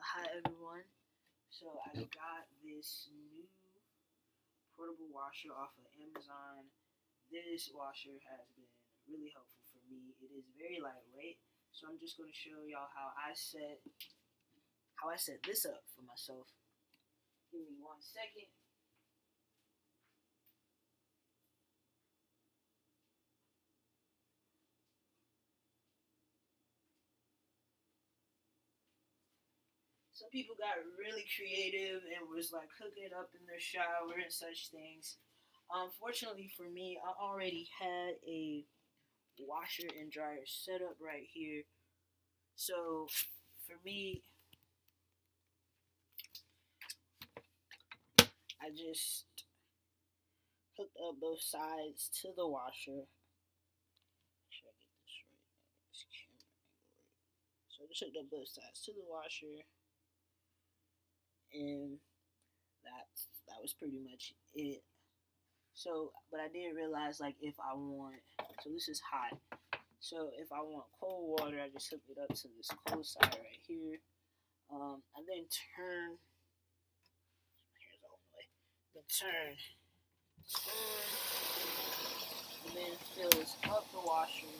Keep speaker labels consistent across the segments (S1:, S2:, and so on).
S1: Hi everyone. So I got this new portable washer off of Amazon. This washer has been really helpful for me. It is very lightweight. So I'm just going to show y'all how I set this up for myself. Give me 1 second. Some people got really creative and was like hooking it up in their shower and such things. Fortunately for me, I already had a washer and dryer set up right here. So for me, I just hooked up both sides to the washer. Make sure I get this right. This camera angle right. So I just hooked up both sides to the washer, and that was pretty much it. So, but I did realize like if I want, so this is hot. So if I want cold water, I just hook it up to this cold side right here, and then turn. Here's all the way. Then turn and then fills up the washer.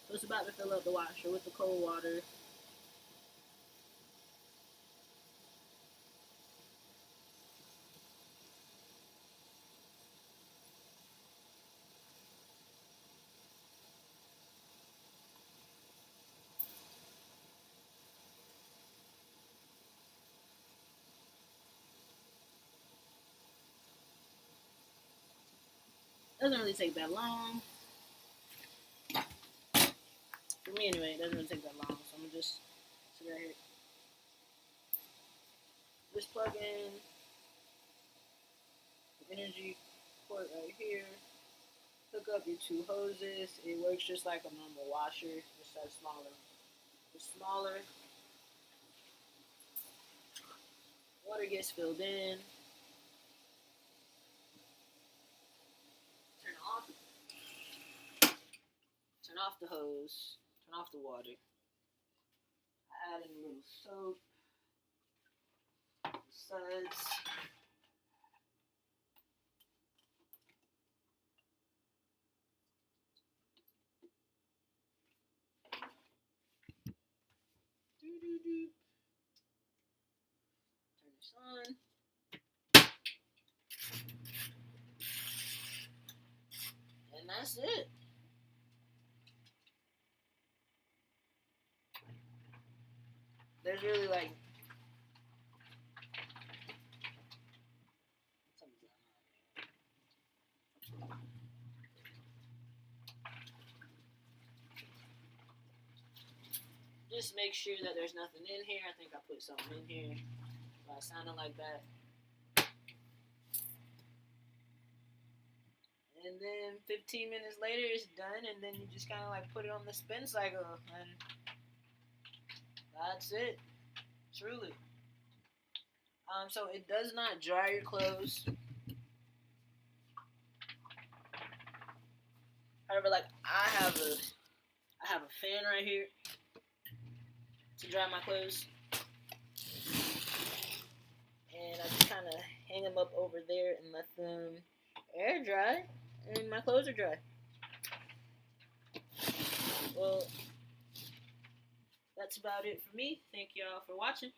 S1: So it's about to fill up the washer with the cold water. Doesn't really take that long. For me anyway, it doesn't really take that long. So I'm gonna just sit right here. Just plug in the energy port right here. Hook up your two hoses. It works just like a normal washer, just that smaller. The smaller water gets filled in. Turn off Turn off the hose. Turn off the water. Add in a little soap. Suds. Turn this on. And that's it. There's really like just make sure that there's nothing in here. I think I put something in here. Why it sounded like that. And then 15 minutes later, it's done, and then you just kind of like put it on the spin cycle, and that's it. Truly. So it does not dry your clothes. However, like I have a fan right here to dry my clothes, and I just kind of hang them up over there and let them air dry, and my clothes are dry. Well, that's about it for me. Thank y'all for watching.